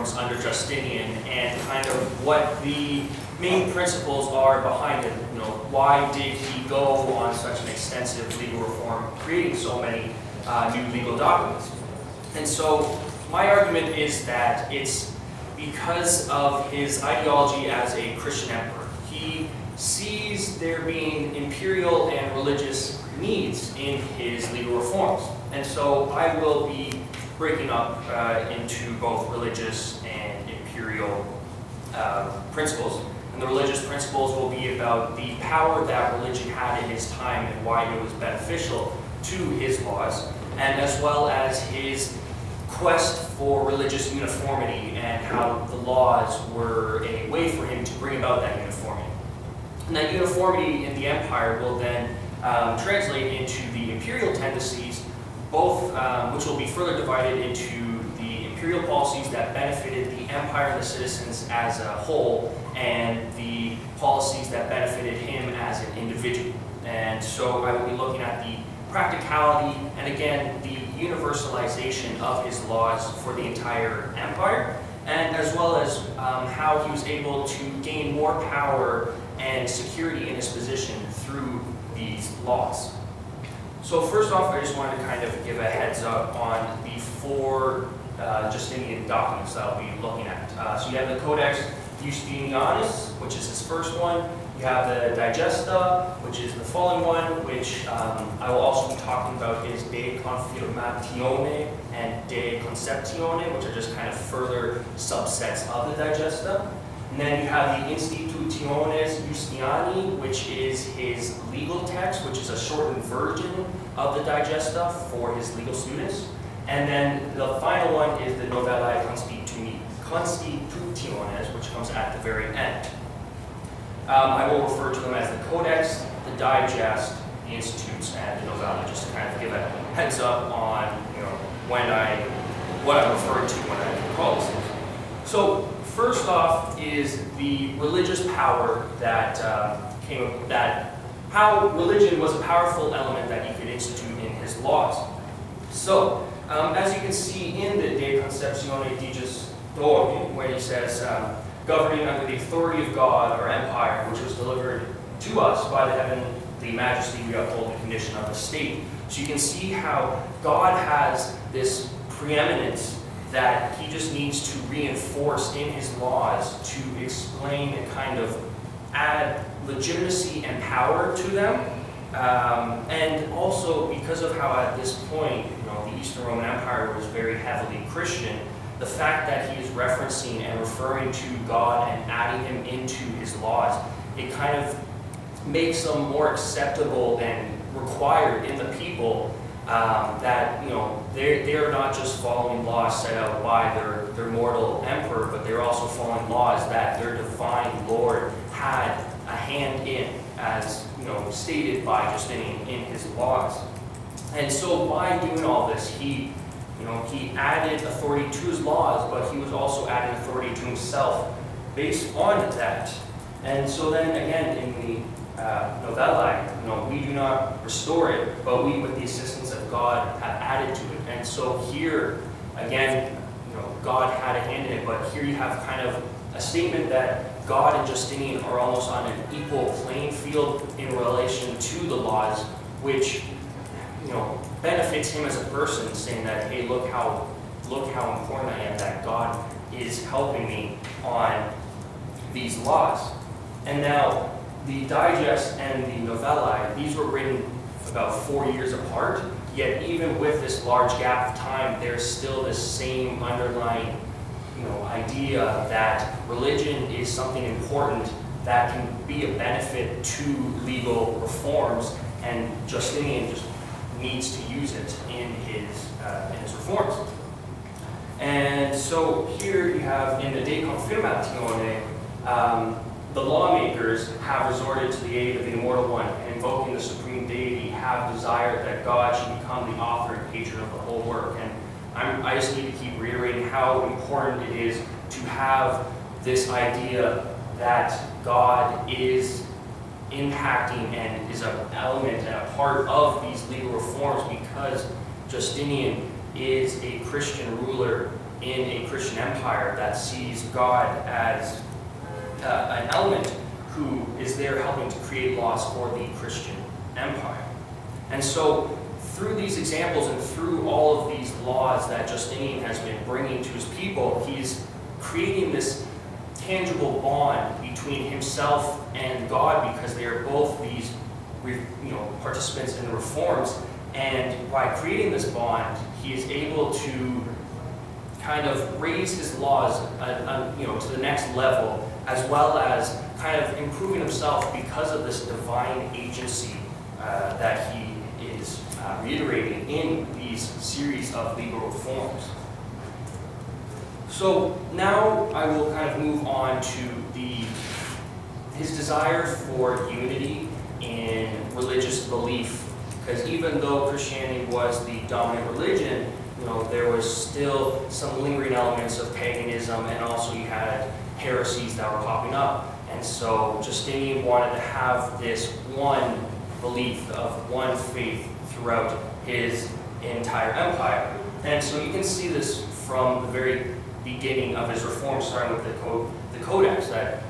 reforms under Justinian and kind of what the main principles are behind it. Why did he go on such an extensive legal reform, creating so many new legal documents? And so my argument is that it's because of his ideology as a Christian emperor. He sees there being imperial and religious needs in his legal reforms. And so I will be breaking up into both religious and imperial principles. And the religious principles will be about the power that religion had in his time and why it was beneficial to his laws, and as well as his quest for religious uniformity and how the laws were a way for him to bring about that uniformity. And that uniformity in the empire will then translate into the imperial tendencies, both which will be further divided into the imperial policies that benefited the empire and the citizens as a whole, and the policies that benefited him as an individual. And so I will be looking at the practicality and again the universalization of his laws for the entire empire, and as well as how he was able to gain more power and security in his position through these laws. So first off, I just wanted to kind of give a heads up on the four Justinian documents that I'll be looking at. So you have the Codex Justinianus, which is his first one. You have the Digesta, which is the following one, which I will also be talking about is De Confirmatione and De Conceptione, which are just kind of further subsets of the Digesta. And then you have the Institutiones Justiniani, which is his legal text, which is a shortened version of the Digesta for his legal students. And then the final one is the Novellae Constitutiones, which comes at the very end. I will refer to them as the Codex, the Digest, the Institutes, and the Novella, just to kind of give a heads up on what I'm referring to when I call these things. So first off is the religious power that how religion was a powerful element that he could institute in his laws. So as you can see in the De Conceptione Digis Dogmi, where he says, governing under the authority of God or empire, which was delivered to us by the heavenly majesty, we uphold the condition of the state. So you can see how God has this preeminence that he just needs to reinforce in his laws to explain and kind of add legitimacy and power to them. And also because of how at this point, the Eastern Roman Empire was very heavily Christian, the fact that he is referencing and referring to God and adding him into his laws, it kind of makes them more acceptable and required in the people that they're not just following laws set out by their mortal emperor, but they're also following laws that their divine Lord had a hand in, as stated by Justinian in his laws. And so by doing all this, he added authority to his laws, but he was also adding authority to himself based on that. And so then again in the Novellae, we do not restore it, but we, with the assistance of God, have added to it. And so here, again, God had a hand in it, but here you have kind of a statement that God and Justinian are almost on an equal playing field in relation to the laws, which benefits him as a person, saying that, hey, look how important I am, that God is helping me on these laws. And now the Digest and the Novellae, these were written about 4 years apart, yet even with this large gap of time, there's still this same underlying idea that religion is something important that can be a benefit to legal reforms, and Justinian just needs to use it in his reforms. And so here you have in the De Confirmatione, the lawmakers have resorted to the aid of the Immortal One, and invoking the supreme deity, have desired that God should become the author and patron of the whole work. And I just need to keep reiterating how important it is to have this idea that God is impacting and is an element and a part of these legal reforms, because Justinian is a Christian ruler in a Christian empire that sees God as an element who is there helping to create laws for the Christian empire. And so through these examples and through all of these laws that Justinian has been bringing to his people, he's creating this tangible bond between himself and God, because they are both these participants in the reforms. And by creating this bond, he is able to kind of raise his laws to the next level, as well as kind of improving himself because of this divine agency that he is reiterating in these series of legal reforms. So now I will kind of move on to his desire for unity in religious belief, because even though Christianity was the dominant religion, there was still some lingering elements of paganism, and also you had heresies that were popping up. And so Justinian wanted to have this one belief of one faith throughout his entire empire. And so you can see this from the very beginning of his reform, starting with the Codex, that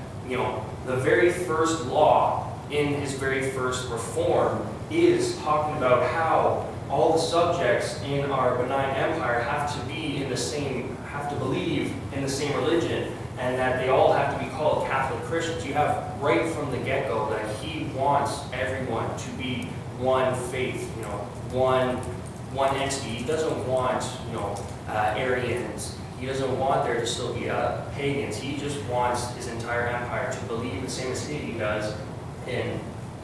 the very first law in his very first reform is talking about how all the subjects in our benign empire have to believe in the same religion, and that they all have to be called Catholic Christians. You have right from the get-go that he wants everyone to be one faith, one entity. He doesn't want Arians. He doesn't want there to still be pagans. He just wants his entire empire to believe the same as he does in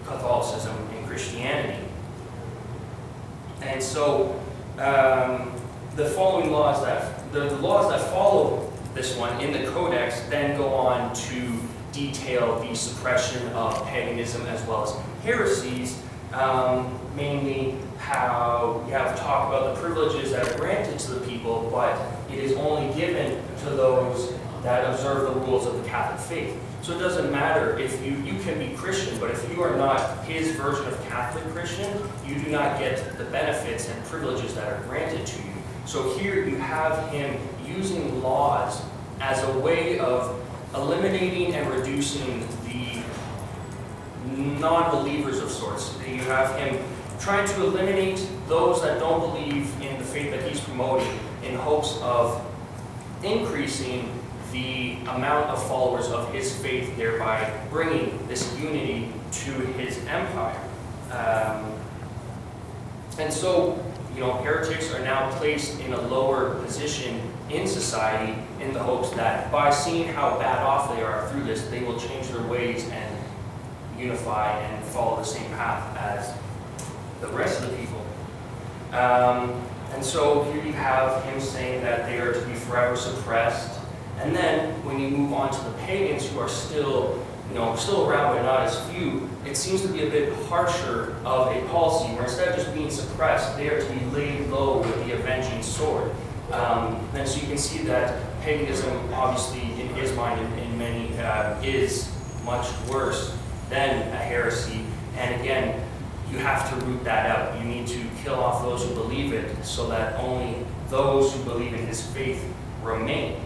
Catholicism and Christianity. And so the following laws the laws that follow this one in the Codex then go on to detail the suppression of paganism as well as heresies, mainly how you have to talk about the privileges that are granted to the people, but it is only given to those that observe the rules of the Catholic faith. So it doesn't matter if you can be Christian, but if you are not his version of Catholic Christian, you do not get the benefits and privileges that are granted to you. So here you have him using laws as a way of eliminating and reducing the non-believers of sorts. You have him trying to eliminate those that don't believe in the faith that he's promoting, in hopes of increasing the amount of followers of his faith, thereby bringing this unity to his empire. And so, heretics are now placed in a lower position in society in the hopes that by seeing how bad off they are through this, they will change their ways and unify and follow the same path as the rest of the people. And so here you have him saying that they are to be forever suppressed. And then when you move on to the pagans, who are still around but not as few, it seems to be a bit harsher of a policy, where instead of just being suppressed, they are to be laid low with the avenging sword. And so you can see that paganism, obviously, in his mind and in many, is much worse than a heresy. And again, you have to root that out. You need to kill off those who believe it, so that only those who believe in his faith remain.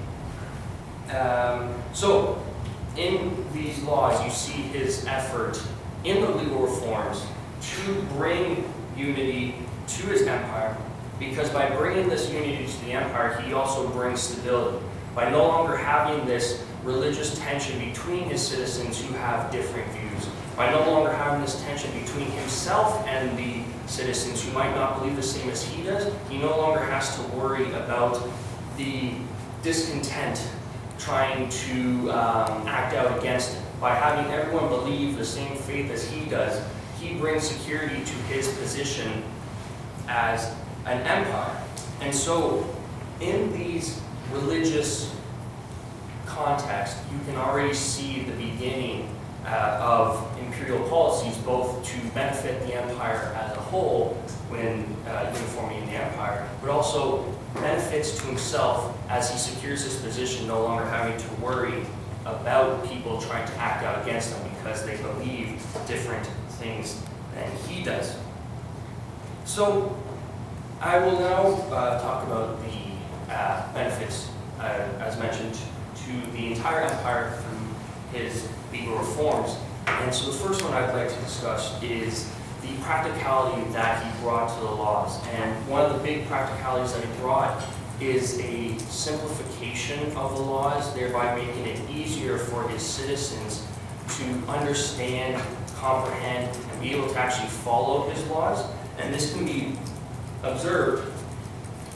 So in these laws, you see his effort in the legal reforms to bring unity to his empire, because by bringing this unity to the empire, he also brings stability. By no longer having this religious tension between his citizens who have different views, by no longer having this tension between himself and the citizens who might not believe the same as he does, he no longer has to worry about the discontent trying to act out against it. By having everyone believe the same faith as he does, he brings security to his position as an empire. And so in these religious contexts, you can already see the beginning of imperial policies, both to benefit the empire as a whole when uniformity in the empire, but also benefits to himself as he secures his position, no longer having to worry about people trying to act out against him because they believe different things than he does. So I will now talk about the benefits as mentioned, to the entire empire through his legal reforms. And so the first one I'd like to discuss is the practicality that he brought to the laws. And one of the big practicalities that he brought is a simplification of the laws, thereby making it easier for his citizens to understand, comprehend, and be able to actually follow his laws. And this can be observed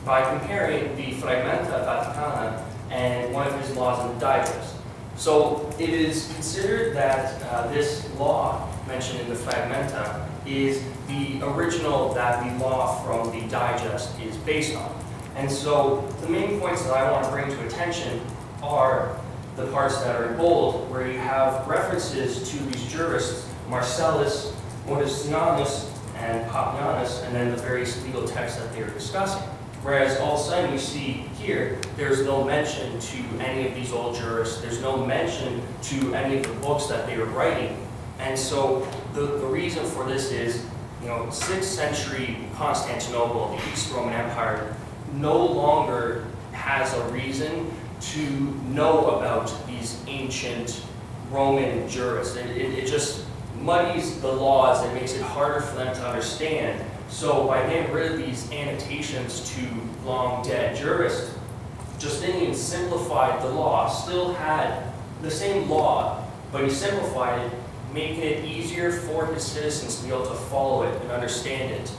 by comparing the Fragmenta Vaticana and one of his laws in the Digest. So it is considered that this law mentioned in the Fragmenta is the original that the law from the Digest is based on. And so the main points that I want to bring to attention are the parts that are in bold, where you have references to these jurists, Marcellus, Modestianus, and Papianus, and then the various legal texts that they are discussing. Whereas all of a sudden you see here, there's no mention to any of these old jurists, there's no mention to any of the books that they were writing. And so the reason for this is, 6th century Constantinople, the East Roman Empire, no longer has a reason to know about these ancient Roman jurists. It just muddies the laws and makes it harder for them to understand. So by getting rid of these annotations to long dead jurists, Justinian simplified the law, still had the same law, but he simplified it, making it easier for his citizens to be able to follow it and understand it.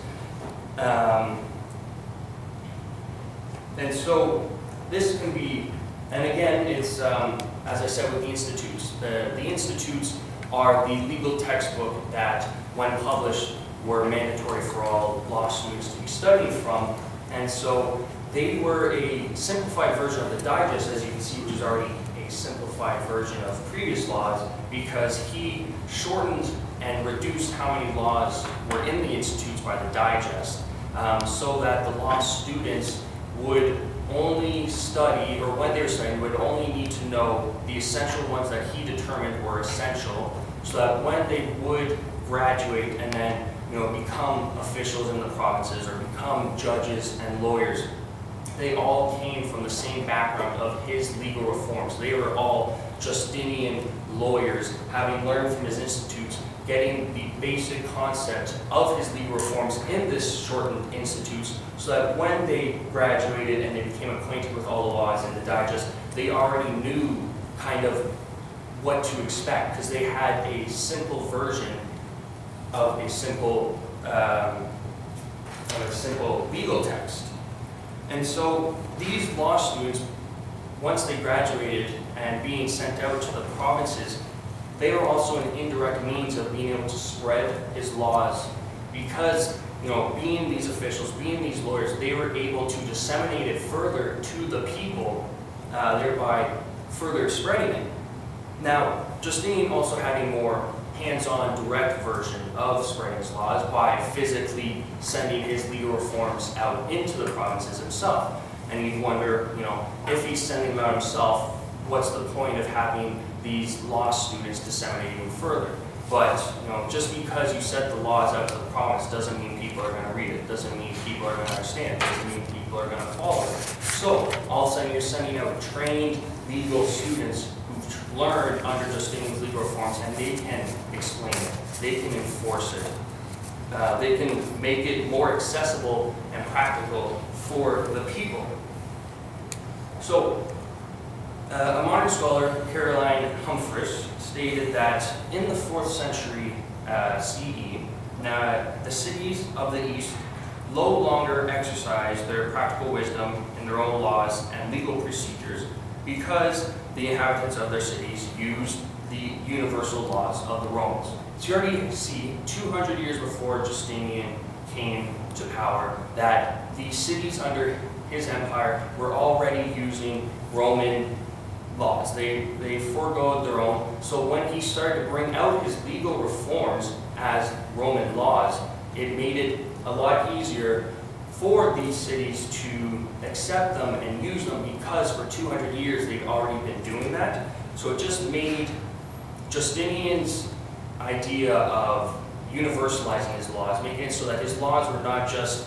And so this can be, and again, it's, as I said, with the institutes. The institutes are the legal textbook that, when published, were mandatory for all law students to be studying from. And so they were a simplified version of the Digest, as you can see, which is already a simplified version of previous laws, because he shortened and reduced how many laws were in the institutes by the Digest, so that the law students would only study, or when they were studying, would only need to know the essential ones that he determined were essential, so that when they would graduate and then become officials in the provinces or become judges and lawyers, they all came from the same background of his legal reforms. They were all Justinian lawyers, having learned from his institutes, getting the basic concept of his legal reforms in this shortened institutes, so that when they graduated and they became acquainted with all the laws in the Digest, they already knew kind of what to expect, because they had a simple version of a simple legal text. And so these law students, once they graduated and being sent out to the provinces, they were also an indirect means of being able to spread his laws, because being these officials, being these lawyers, they were able to disseminate it further to the people, thereby further spreading it. Now, Justinian also had a more hands-on, direct version of spreading his laws by physically sending his legal reforms out into the provinces himself. And you wonder, if he's sending them out himself, what's the point of having these law students disseminating them further? But just because you set the laws out to the province doesn't mean people are going to read it. Doesn't mean people are going to understand. Doesn't mean people are going to follow it. So all of a sudden you're sending out trained legal students who've learned under Justinian's legal reforms, and they can explain it. They can enforce it. They can make it more accessible and practical for the people. So a modern scholar, Caroline Humphreys, stated that in the 4th century CE, the cities of the East no longer exercise their practical wisdom in their own laws and legal procedures, because the inhabitants of their cities used the universal laws of the Romans. So you already see 200 years before Justinian came to power that the cities under his empire were already using Roman laws. They forgoed their own. So when he started to bring out his legal reforms as Roman laws, it made it a lot easier for these cities to accept them and use them, because for 200 years they've already been doing that. So it just made Justinian's idea of universalizing his laws, making it so that his laws were not just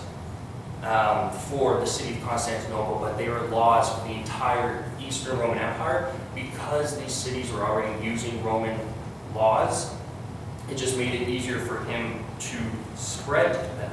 for the city of Constantinople, but they were laws for the entire Eastern Roman Empire. Because these cities were already using Roman laws, it just made it easier for him to spread them.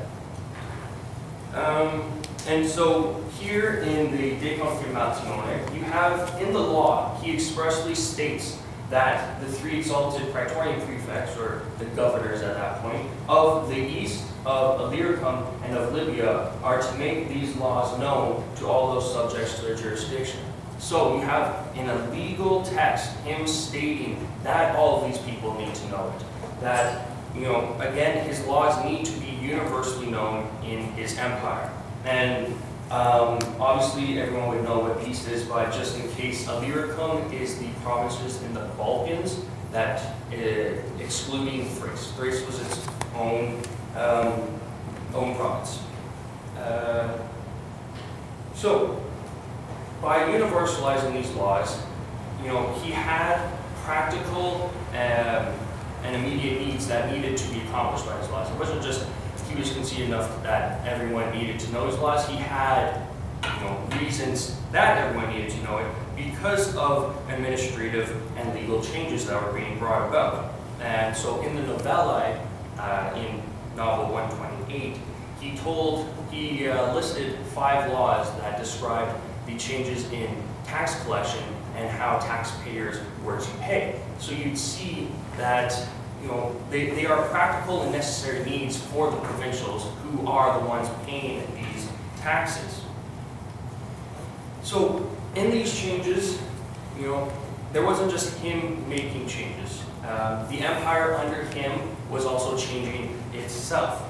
And so here in the De Confirmatione, you have in the law, he expressly states that the three exalted praetorian prefects, or the governors at that point, of the east, of Illyricum, and of Libya, are to make these laws known to all those subjects to their jurisdiction. So you have in a legal text him stating that all of these people need to know it. That, again, his laws need to be universally known in his empire. And obviously everyone would know what East is, but just in case, Illyricum is the provinces in the Balkans that, excluding Thrace. Thrace was its own province. So, by universalizing these laws, he had practical and immediate needs that needed to be accomplished by his laws. It wasn't just he was conceited enough that everyone needed to know his laws. He had reasons that everyone needed to know it because of administrative and legal changes that were being brought about. And so in the novellae, in novel 128, he listed 5 laws that described the changes in tax collection and how taxpayers were to pay. So you'd see that they are practical and necessary needs for the provincials who are the ones paying these taxes. So in these changes, there wasn't just him making changes. The empire under him was also changing itself.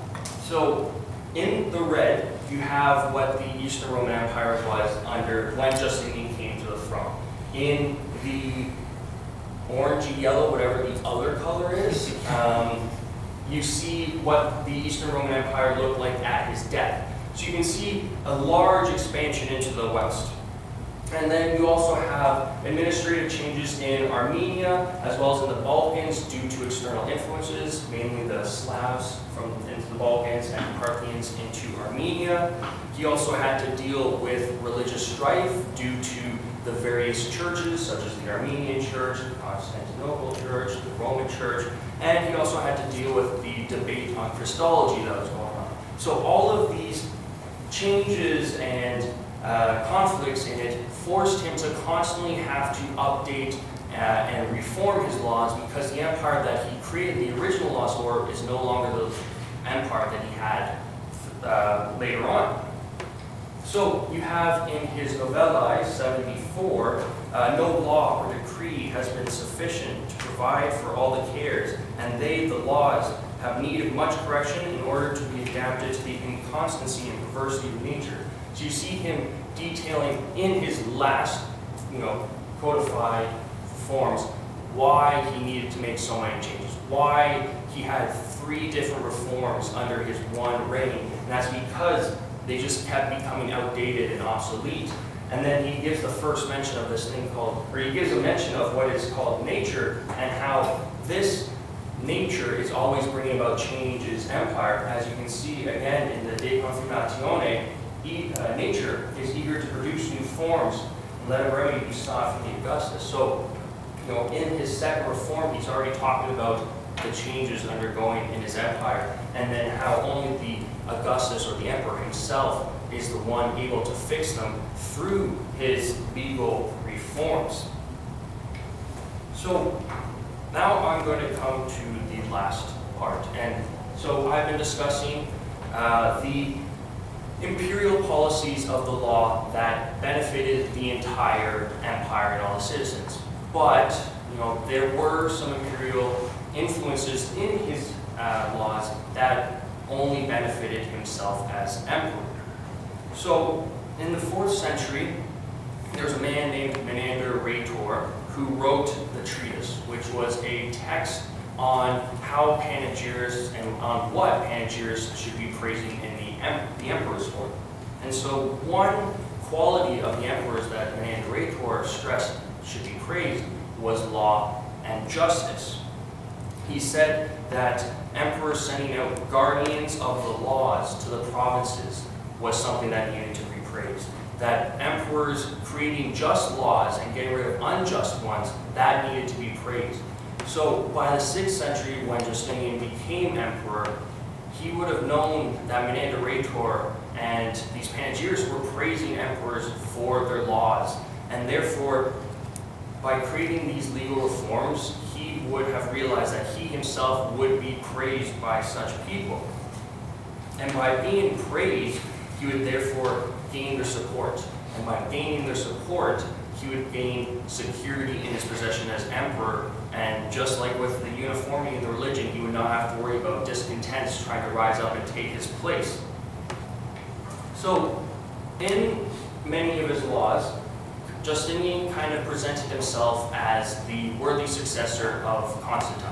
So in the red, you have what the Eastern Roman Empire was under when Justinian came to the throne. In the orangey yellow, whatever the other color is, you see what the Eastern Roman Empire looked like at his death. So you can see a large expansion into the west. And then you also have administrative changes in Armenia, as well as in the Balkans, due to external influences, mainly the Slavs from into the Balkans and the Parthians into Armenia. He also had to deal with religious strife due to the various churches, such as the Armenian Church, the Constantinople Church, the Roman Church, and he also had to deal with the debate on Christology that was going on. So all of these changes and conflicts in it forced him to constantly have to update and reform his laws, because the empire that he created the original laws for is no longer the empire that he had later on. So you have in his novellae 74, no law or decree has been sufficient to provide for all the cares, and they, the laws, have need of much correction in order to be adapted to the inconstancy and perversity of nature. So you see him detailing in his last, codified forms why he needed to make so many changes, why he had 3 different reforms under his one reign, and that's because they just kept becoming outdated and obsolete. And then he gives the first mention of this thing called, or he gives a mention of what is called nature, and how this nature is always bringing about change in his empire. As you can see again in the De Confirmatione, nature is eager to produce new forms and let a remedy be sought from the Augustus. So, in his second reform, he's already talking about the changes undergoing in his empire, and then how only the Augustus, or the emperor himself, is the one able to fix them through his legal reforms. So now I'm going to come to the last part. And so I've been discussing the imperial policies of the law that benefited the entire empire and all the citizens. But there were some imperial influences in his laws that only benefited himself as emperor. So in the 4th century, there's a man named Menander Rhetor who wrote the treatise, which was a text on how panegyrists and on what panegyrists should be praising in the emperor's court. And so one quality of the emperors that Menander Rhetor stressed should be praised was law and justice. He said that emperors sending out guardians of the laws to the provinces was something that needed to be praised. That emperors creating just laws and getting rid of unjust ones, that needed to be praised. So by the 6th century, when Justinian became emperor, he would have known that Menander Rhetor and these panegyrists were praising emperors for their laws. And therefore, by creating these legal reforms, he would have realized that he himself would be praised by such people. And by being praised, he would therefore gain their support. And by gaining their support, he would gain security in his position as emperor. And just like with the uniformity in the religion, he would not have to worry about discontents trying to rise up and take his place. So, in many of his laws, Justinian kind of presented himself as the worthy successor of Constantine.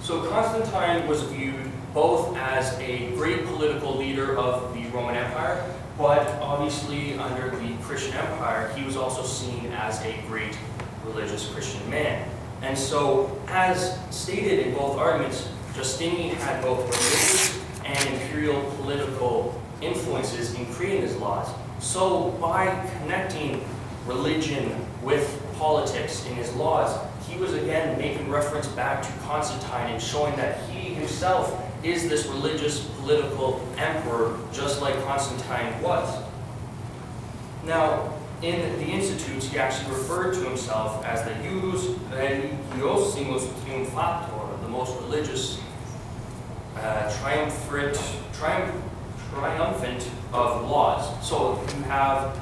So Constantine was viewed both as a great political leader of the Roman Empire, but obviously under the Christian Empire, he was also seen as a great religious Christian man. And so, as stated in both arguments, Justinian had both religious and imperial political influences in creating his laws. So by connecting religion with politics in his laws, he was again making reference back to Constantine and showing that he himself is this religious political emperor, just like Constantine was. Now, in the Institutes, he actually referred to himself as the Ius Religiosimus Triumphator, the most religious, triumphant of laws. So you have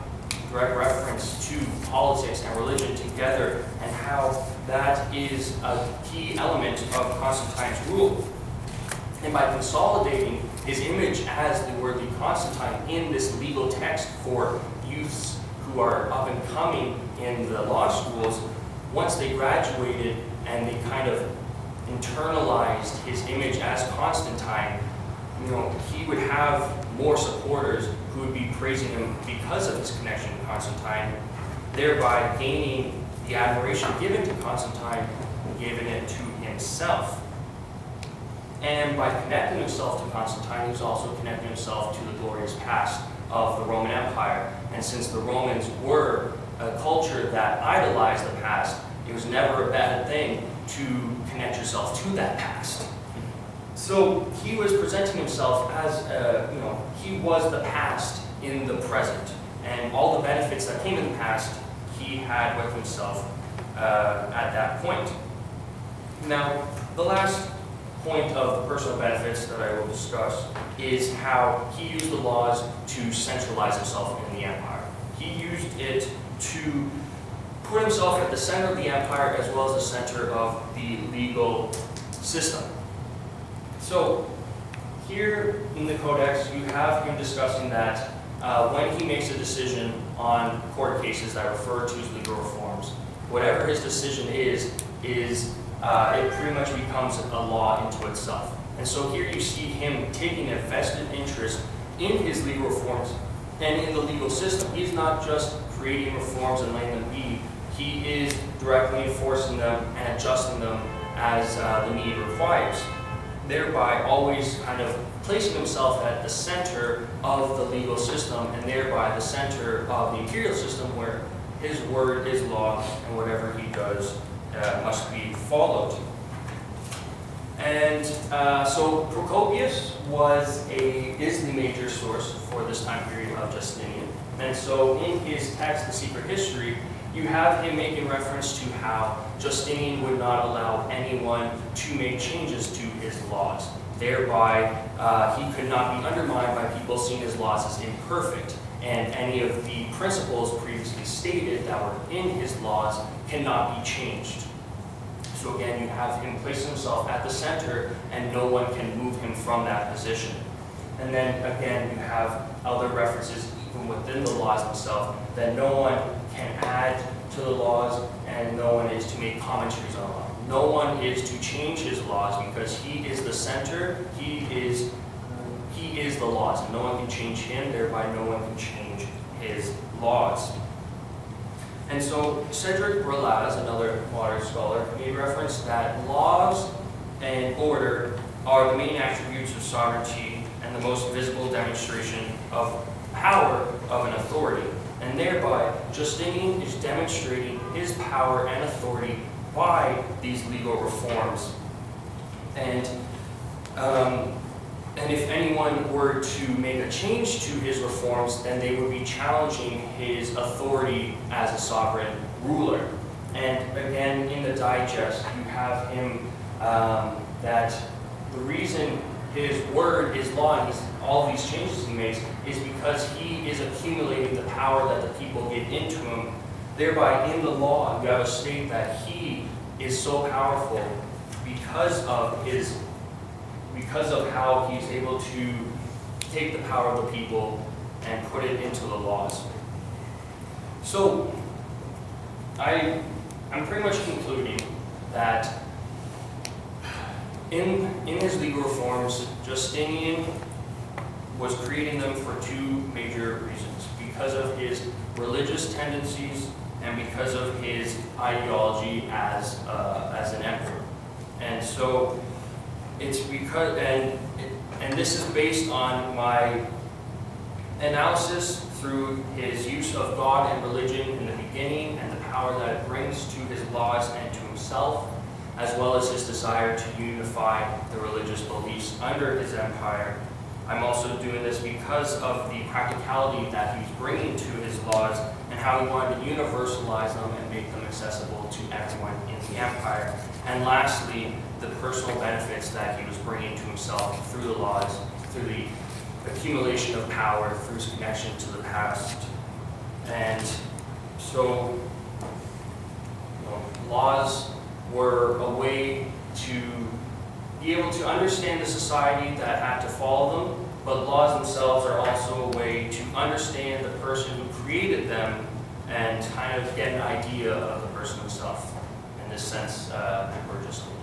direct reference to politics and religion together and how that is a key element of Constantine's rule. And by consolidating his image as the worthy Constantine in this legal text for youths who are up and coming in the law schools, once they graduated and they kind of internalized his image as Constantine, he would have more supporters who would be praising him because of his connection to Constantine, thereby gaining the admiration given to Constantine and giving it to himself. And by connecting himself to Constantine, he was also connecting himself to the glorious past of the Roman Empire. And since the Romans were a culture that idolized the past, it was never a bad thing to connect yourself to that past. So he was presenting himself as, he was the past in the present. And all the benefits that came in the past, he had with himself at that point. Now, the last point of the personal benefits that I will discuss is how he used the laws to centralize himself in the empire. He used it to put himself at the center of the empire as well as the center of the legal system. So here in the Codex, you have him discussing that when he makes a decision on court cases that refer to his legal reforms, whatever his decision is it pretty much becomes a law into itself. And so here you see him taking a vested interest in his legal reforms and in the legal system. He's not just creating reforms and letting them be. He is directly enforcing them and adjusting them as the need requires, thereby always kind of placing himself at the center of the legal system and thereby the center of the imperial system where his word is law and whatever he does must be followed. And so Procopius is the major source for this time period of Justinian. And so in his text, The Secret History, you have him making reference to how Justinian would not allow anyone to make changes to his laws. Thereby, he could not be undermined by people seeing his laws as imperfect. And any of the principles previously stated that were in his laws cannot be changed. So again, you have him place himself at the center and no one can move him from that position. And then again, you have other references even within the laws themselves that no one can add to the laws and no one is to make commentaries on law. No one is to change his laws because he is the center, he is the laws. And no one can change him, thereby no one can change his laws. And so Cedric Berlaz, another modern scholar, made reference that laws and order are the main attributes of sovereignty and the most visible demonstration of power of an authority. And thereby, Justinian is demonstrating his power and authority by these legal reforms. And if anyone were to make a change to his reforms, then they would be challenging his authority as a sovereign ruler. And again, in the digest, you have him that the reason his word, his law, and all of these changes he makes is because he is accumulating the power that the people get into him. Thereby, in the law, you have a state that he is so powerful because of how he's able to take the power of the people and put it into the laws. So, I'm pretty much concluding that in his legal reforms, Justinian was creating them for two major reasons: because of his religious tendencies and because of his ideology as an emperor. And so it's because, and this is based on my analysis through his use of God and religion in the beginning and the power that it brings to his laws and to himself, as well as his desire to unify the religious beliefs under his empire. I'm also doing this because of the practicality that he's bringing to his laws and how he wanted to universalize them and make them accessible to everyone in the empire. And lastly, the personal benefits that he was bringing to himself through the laws, through the accumulation of power, through his connection to the past. And so, laws were a way to be able to understand the society that had to follow them, but laws themselves are also a way to understand the person who created them and kind of get an idea of the person himself. In this sense, Emperor Justinian.